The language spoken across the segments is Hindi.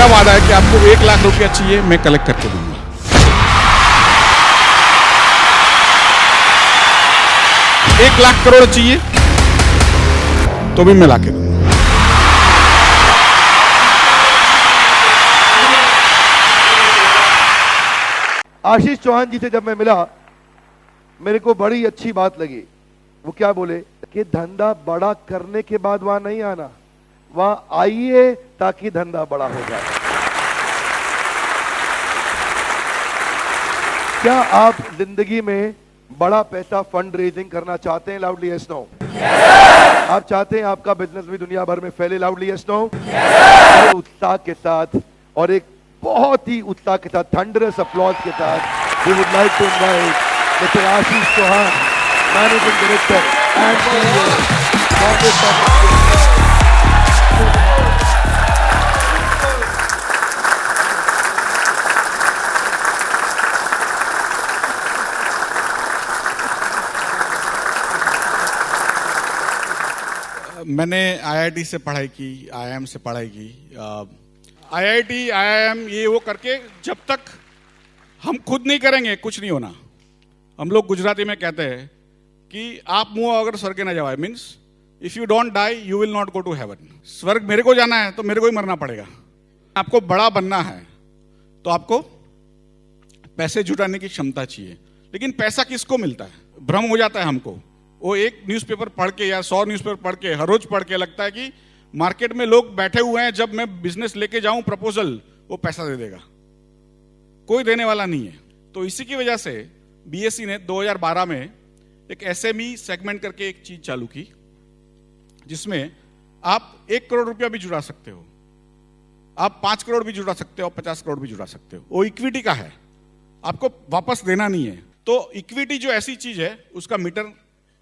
मेरा वादा है कि आपको 1 लाख रुपया चाहिए, मैं कलेक्ट करके दूंगा। 1 लाख करोड़ चाहिए तो भी मैं लाके दूंगा। आशीष चौहान जी से जब मैं मिला, मेरे को बड़ी अच्छी बात लगी। वो क्या बोले कि धंधा बड़ा करने के बाद वहां नहीं आना, वहां आइए ताकि धंधा बड़ा हो जाए। क्या आप जिंदगी में बड़ा पैसा फंड रेजिंग करना चाहते हैं? Loudly yes no. आप चाहते हैं आपका बिजनेस भी दुनिया भर में फैले? Loudly yes no. उत्साह के साथ और एक बहुत ही उत्साह के साथ, थंडरस अपलॉज के साथ, we would like to invite mister Ashish Chauhan, managing director and CEO Congress party. मैंने आईआईटी से पढ़ाई की, आईआईएम से पढ़ाई की। आईआईटी, आईआईएम ये वो करके जब तक हम खुद नहीं करेंगे कुछ नहीं होना। हम लोग गुजराती में कहते हैं कि आप मुंह अगर स्वर्ग न जाए, means if you don't die you will not go to heaven. स्वर्ग मेरे को जाना है तो मेरे को ही मरना पड़ेगा। आपको बड़ा बनना है तो आपको पैसे जुटाने की क्षमता चाहिए। लेकिन पैसा किसको मिलता है? भ्रम हो जाता है हमको। वो एक न्यूज़पेपर पढ़ के या 100 न्यूज़पेपर पढ़ के, हर रोज पढ़ के लगता है कि मार्केट में लोग बैठे हुए हैं, जब मैं बिजनेस लेके जाऊं प्रपोजल, वो पैसा दे देगा। कोई देने वाला नहीं है। तो इसी की वजह से बीएसई ने 2012 में एक एसएमई सेगमेंट करके एक चीज चालू की, जिसमें आप 1 करोड़ रुपया भी जुटा सकते हो, आप 5 करोड़ भी जुटा सकते हो, 50 करोड़ भी जुटा सकते हो। वो इक्विटी का है, आपको वापस देना नहीं है। तो इक्विटी जो ऐसी चीज है उसका मीटर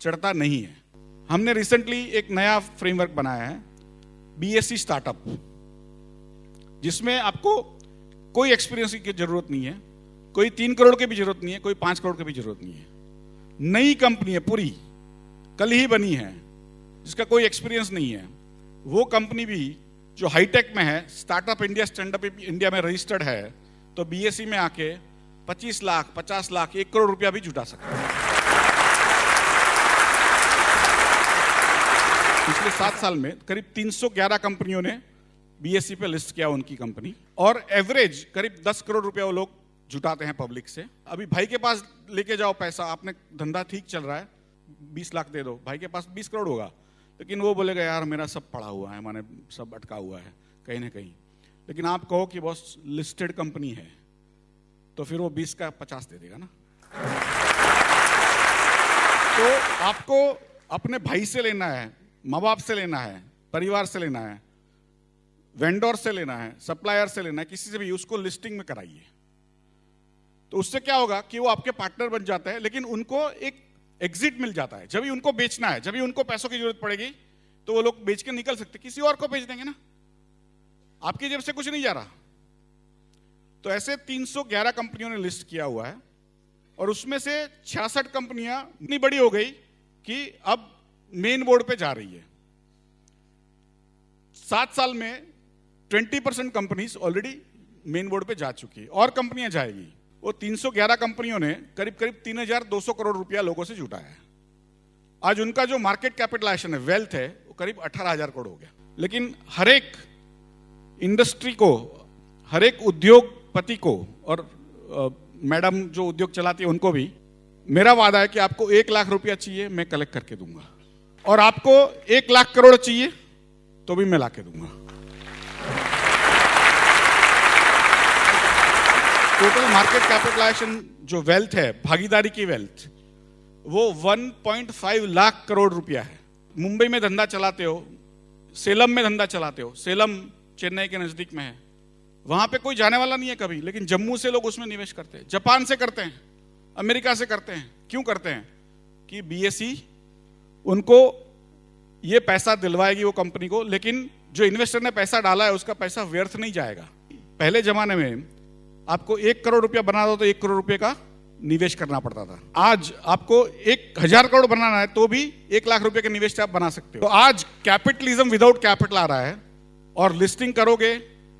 चढ़ता नहीं है। हमने रिसेंटली एक नया फ्रेमवर्क बनाया है, बीएसई स्टार्टअप, जिसमें आपको कोई एक्सपीरियंस की जरूरत नहीं है, कोई 3 करोड़ की भी जरूरत नहीं है, कोई 5 करोड़ की भी जरूरत नहीं है। नई कंपनी है, पूरी कल ही बनी है, जिसका कोई एक्सपीरियंस नहीं है। वो कंपनी भी जो हाईटेक में है, स्टार्टअप इंडिया, स्टैंडअप इंडिया में रजिस्टर्ड है, तो बीएसई में आके 25 लाख, 50 लाख, 1 करोड़ रुपया भी जुटा सकता है। पिछले 7 साल में करीब 311 कंपनियों ने बीएसई पे लिस्ट किया उनकी कंपनी, और एवरेज करीब 10 करोड़ रुपया वो लोग जुटाते हैं पब्लिक से। अभी भाई के पास लेके जाओ पैसा, आपने धंधा ठीक चल रहा है, 20 लाख दे दो, भाई के पास 20 करोड़ होगा, लेकिन वो बोलेगा यार मेरा सब पड़ा हुआ है, मैंने सब अटका हुआ है कहीं ना कहीं। लेकिन आप कहो कि बॉस लिस्टेड कंपनी है, तो फिर वो 20 का 50 दे देगा ना। तो आपको अपने भाई से लेना है, माँ बाप से लेना है, परिवार से लेना है, वेंडर से लेना है, सप्लायर से लेना है, किसी से भी, उसको लिस्टिंग में कराइए। तो उससे क्या होगा कि वो आपके पार्टनर बन जाता है, लेकिन उनको एक एग्जिट मिल जाता है। जब भी उनको बेचना है, जब भी उनको पैसों की जरूरत पड़ेगी, तो वो लोग बेच के निकल सकते, किसी और को बेच देंगे ना, आपकी जेब से कुछ नहीं जा रहा। तो ऐसे 311 कंपनियों ने लिस्ट किया हुआ है, और उसमें से 66 कंपनियां इतनी बड़ी हो गई कि अब मेन बोर्ड पे जा रही है। 7 साल में 20% कंपनीज ऑलरेडी मेन बोर्ड पे जा चुकी है, और कंपनियां जाएगी। वो 311 कंपनियों ने करीब करीब 3200 करोड़ रुपया लोगों से जुटाया है। आज उनका जो मार्केट कैपिटलाइजेशन है, वेल्थ है, वो करीब 18,000 करोड़ हो गया। लेकिन हर एक इंडस्ट्री को, हर एक उद्योगपति को, और मैडम जो उद्योग चलाती है उनको भी मेरा वादा है कि आपको 1 लाख रुपया चाहिए, मैं कलेक्ट करके दूंगा, और आपको 1 लाख करोड़ चाहिए तो भी मैं लाके दूंगा। टोटल मार्केट कैपिटलाइजेशन जो वेल्थ है, भागीदारी की वेल्थ, वो 1.5 लाख करोड़ रुपया है। मुंबई में धंधा चलाते हो, सेलम में धंधा चलाते हो, सेलम चेन्नई के नजदीक में है, वहां पे कोई जाने वाला नहीं है कभी, लेकिन जम्मू से लोग उसमें निवेश करते हैं, जापान से करते हैं, अमेरिका से करते हैं। क्यों करते हैं? कि बीएसई उनको ये पैसा दिलवाएगी वो कंपनी को, लेकिन जो इन्वेस्टर ने पैसा डाला है उसका पैसा व्यर्थ नहीं जाएगा। पहले जमाने में आपको 1 करोड़ रुपया बना दो तो 1 करोड़ रुपए का निवेश करना पड़ता था। आज आपको 1000 करोड़ बनाना है तो भी 1 लाख रुपए के निवेश आप बना सकते हो। तो आज कैपिटलिज्म विदाउट कैपिटल आ रहा है, और लिस्टिंग करोगे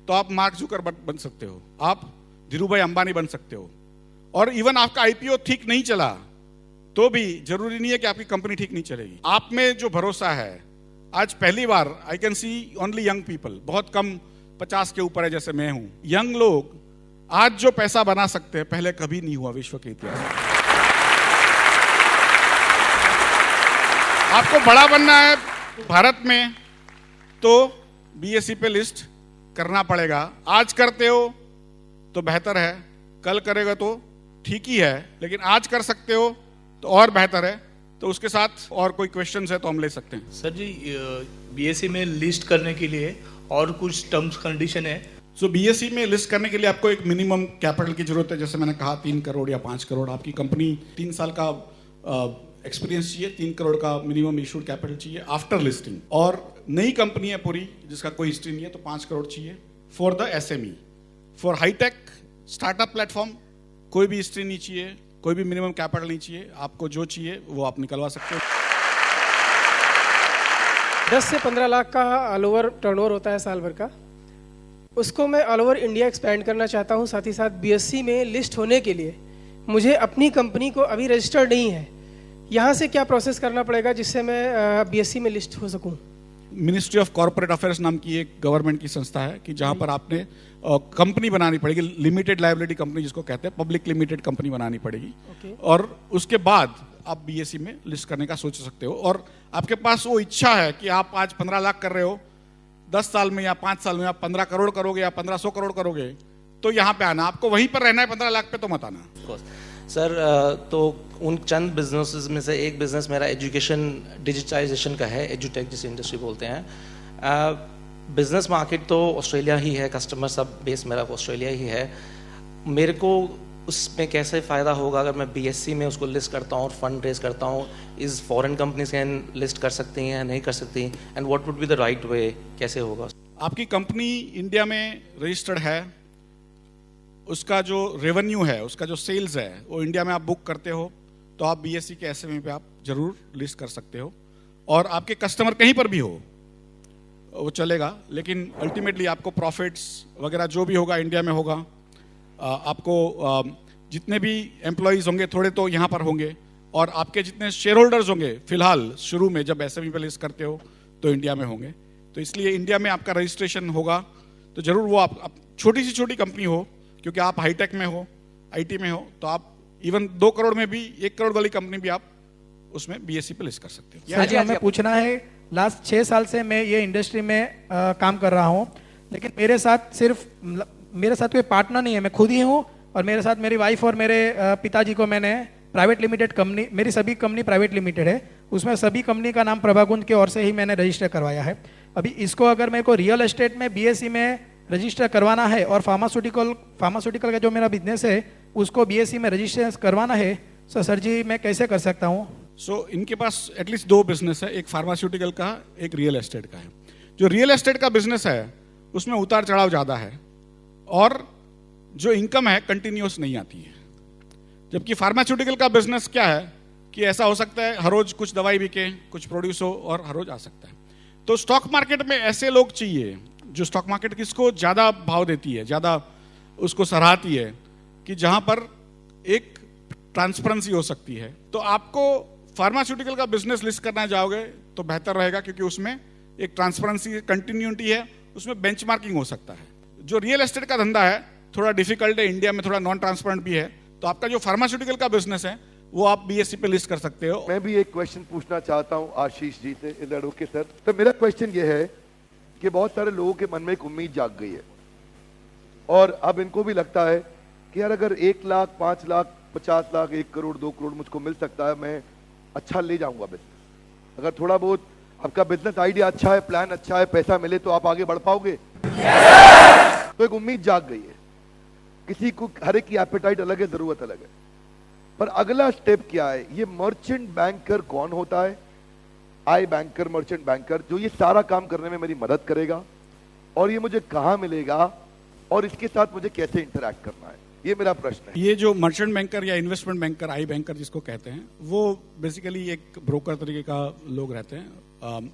तो आप मार्क जुकरबर्ग बन सकते हो, आप धीरूभाई अंबानी बन सकते हो। और इवन आपका आईपीओ ठीक नहीं चला तो भी जरूरी नहीं है कि आपकी कंपनी ठीक नहीं चलेगी। आप में जो भरोसा है, आज पहली बार I can see only young people, बहुत कम 50 के ऊपर है जैसे मैं हूं, यंग लोग आज जो पैसा बना सकते हैं पहले कभी नहीं हुआ विश्व के इतिहास में। आपको बड़ा बनना है भारत में तो बीएसई पे लिस्ट करना पड़ेगा। आज करते हो तो बेहतर है, कल करेगा तो ठीक ही है, लेकिन आज कर सकते हो तो और बेहतर है। तो उसके साथ और कोई क्वेश्चंस है तो हम ले सकते हैं। सर जी, बीएसई में लिस्ट करने के लिए और कुछ टर्म्स कंडीशन है? सो बीएसई में लिस्ट करने के लिए आपको एक मिनिमम कैपिटल की जरूरत है, जैसे मैंने कहा 3 करोड़ या 5 करोड़। आपकी कंपनी 3 साल का एक्सपीरियंस चाहिए, 3 करोड़ का मिनिमम इशूड कैपिटल चाहिए आफ्टर लिस्टिंग। और नई कंपनी है पूरी जिसका कोई हिस्ट्री नहीं है तो 5 करोड़ चाहिए। For the SME, for hitech startup platform कोई भी हिस्ट्री नहीं चाहिए, कोई भी मिनिमम कैपिटल नहीं चाहिए। आपको जो चाहिए वो आप निकलवा सकते हो। 10 से 15 लाख का ऑल ओवर टर्नओवर होता है साल भर का, उसको मैं ऑल ओवर इंडिया एक्सपैंड करना चाहता हूँ। साथ ही साथ बीएसई में लिस्ट होने के लिए मुझे अपनी कंपनी को अभी रजिस्टर्ड नहीं है, यहाँ से क्या प्रोसेस करना पड़ेगा जिससे मैं बीएसई में लिस्ट हो सकूँ? मिनिस्ट्री ऑफ कॉर्पोरेट अफेयर्स नाम की एक गवर्नमेंट की संस्था है कि जहां पर आपने कंपनी बनानी पड़ेगी, लिमिटेड लायबिलिटी कंपनी जिसको कहते हैं, पब्लिक लिमिटेड कंपनी बनानी पड़ेगी। और उसके बाद आप बीएसई में लिस्ट करने का सोच सकते हो। और आपके पास वो इच्छा है कि आप आज 15 लाख कर रहे हो, 10 साल में या 5 साल में आप 15 करोड़ करोगे या 1500 करोड़ करोगे, तो यहाँ पे आना। आपको वहीं पर रहना है, 15 लाख पे तो मत आना। सर, तो उन चंद बिजनेसेस में से एक बिजनेस मेरा एजुकेशन डिजिटाइजेशन का है, एजुटेक जिसे इंडस्ट्री बोलते हैं। बिजनेस मार्केट तो ऑस्ट्रेलिया ही है, कस्टमर सब बेस मेरा ऑस्ट्रेलिया ही है। मेरे को उसमें कैसे फ़ायदा होगा अगर मैं बीएसई में उसको लिस्ट करता हूँ और फंड रेज करता हूँ? Is foreign companies can list कर सकती हैं या नहीं कर सकती? And what would be the right way, कैसे होगा? आपकी कंपनी इंडिया में रजिस्टर्ड है, उसका जो रेवेन्यू है, उसका जो सेल्स है वो इंडिया में आप बुक करते हो, तो आप बीएसई के एसएमई पे आप जरूर लिस्ट कर सकते हो। और आपके कस्टमर कहीं पर भी हो वो चलेगा, लेकिन अल्टीमेटली आपको प्रॉफिट्स वगैरह जो भी होगा इंडिया में होगा। आपको जितने भी एम्प्लॉयज़ होंगे थोड़े तो यहाँ पर होंगे, और आपके जितने शेयर होल्डर्स होंगे फिलहाल शुरू में जब एसएमई पे लिस्ट करते हो तो इंडिया में होंगे। तो इसलिए इंडिया में आपका रजिस्ट्रेशन होगा तो जरूर वो आप छोटी सी छोटी कंपनी हो, क्योंकि आप हाईटेक में हो, आईटी में हो, तो आप इवन 2 करोड़ में भी, 1 करोड़ वाली कंपनी भी आप उसमें बीएसई पे लिस्ट कर सकते हो। सर जी, हमें पूछना है, लास्ट 6 साल से मैं ये इंडस्ट्री में काम कर रहा हूँ, लेकिन मेरे साथ कोई पार्टनर नहीं है, मैं खुद ही हूँ। और मेरे साथ मेरी वाइफ और मेरे पिताजी को मैंने प्राइवेट लिमिटेड कंपनी, मेरी सभी कंपनी प्राइवेट लिमिटेड है, उसमें सभी कंपनी का नाम प्रभाकुंज की ओर से ही मैंने रजिस्टर करवाया है। अभी इसको अगर मेरे को रियल एस्टेट में बीएसई में रजिस्टर करवाना है और फार्मास्यूटिकल का जो मेरा बिजनेस है उसको बीएसई में रजिस्टर करवाना है, तो सर जी मैं कैसे कर सकता हूँ? इनके पास एटलीस्ट 2 बिजनेस है, एक फार्मास्यूटिकल का, एक रियल एस्टेट का है। जो रियल एस्टेट का बिजनेस है उसमें उतार चढ़ाव ज़्यादा है और जो इनकम है कंटिन्यूस नहीं आती है। जबकि फार्मास्यूटिकल का बिजनेस क्या है कि ऐसा हो सकता है हर रोज कुछ दवाई बिके, कुछ प्रोड्यूस हो और हर रोज आ सकता है। तो स्टॉक मार्केट में ऐसे लोग चाहिए जो स्टॉक मार्केट किसको ज़्यादा भाव देती है, ज़्यादा उसको सराहती है, कि जहां पर एक ट्रांसपेरेंसी हो सकती है। तो आपको फार्मास्यूटिकल का बिजनेस लिस्ट करना जाओगे तो बेहतर रहेगा, क्योंकि उसमें एक ट्रांसपेरेंसी, कंटिन्यूटी है, उसमें बेंचमार्किंग हो सकता है। जो रियल एस्टेट का धंधा है थोड़ा डिफिकल्ट है, इंडिया में थोड़ा नॉन ट्रांसपेरेंट भी है। तो आपका जो फार्मास्यूटिकल का बिजनेस है वो आप बीएसई पे लिस्ट कर सकते हो। मैं भी एक क्वेश्चन पूछना चाहता हूं आशीष जी से, इज दैट ओके सर? तो मेरा क्वेश्चन ये है कि बहुत सारे लोगों के मन में एक उम्मीद जाग गई है और अब इनको भी लगता है कि यार अगर 1 लाख, 5 लाख, 50 लाख, 1 करोड़, 2 करोड़ मुझको मिल सकता है, मैं अच्छा ले जाऊंगा बिजनेस। अगर थोड़ा बहुत आपका बिजनेस आइडिया अच्छा है, प्लान अच्छा है, पैसा मिले तो आप आगे बढ़ पाओगे। तो एक उम्मीद जाग गई है। किसी को, हर एक की एपेटाइट अलग है, जरूरत अलग है, पर अगला स्टेप क्या है? ये मर्चेंट बैंकर कौन होता है? आई बैंकर, मर्चेंट बैंकर, जो ये सारा काम करने में मेरी मदद करेगा, और ये मुझे कहां मिलेगा और इसके साथ मुझे कैसे इंटरैक्ट करना है, ये मेरा प्रश्न है। ये जो मर्चेंट बैंकर या इन्वेस्टमेंट बैंकर, आई बैंकर जिसको कहते हैं, वो बेसिकली एक ब्रोकर तरीके का लोग रहते हैं।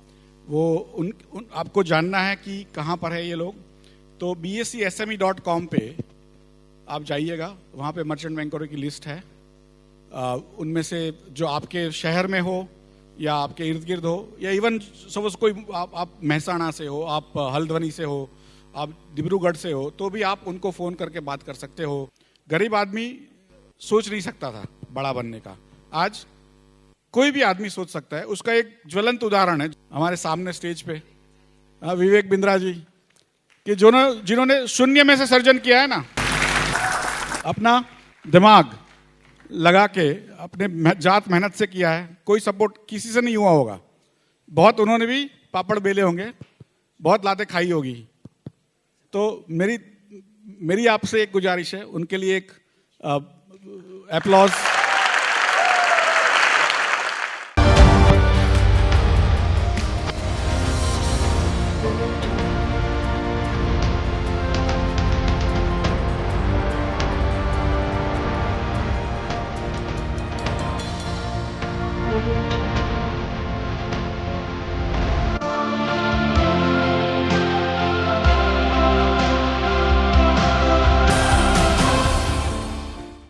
वो आपको जानना है कि कहाँ पर है ये लोग, तो bscsme.com पे आप जाइएगा, वहाँ पे मर्चेंट बैंकरों की लिस्ट है। उनमें से जो आपके शहर में हो या आपके इर्द गिर्द हो, या इवन सपोज कोई आप महसाणा से हो, आप हल्द्वानी से हो, आप डिब्रूगढ़ से हो, तो भी आप उनको फ़ोन करके बात कर सकते हो। गरीब आदमी सोच नहीं सकता था बड़ा बनने का, आज कोई भी आदमी सोच सकता है। उसका एक ज्वलंत उदाहरण है हमारे सामने स्टेज पे विवेक बिंद्रा जी, कि जिन्होंने शून्य में से सर्जन किया है ना, अपना दिमाग लगा के अपने जात मेहनत से किया है। कोई सपोर्ट किसी से नहीं हुआ होगा, बहुत उन्होंने भी पापड़ बेले होंगे, बहुत लातें खाई होगी। तो मेरी आपसे एक गुजारिश है, उनके लिए एक एप्लॉज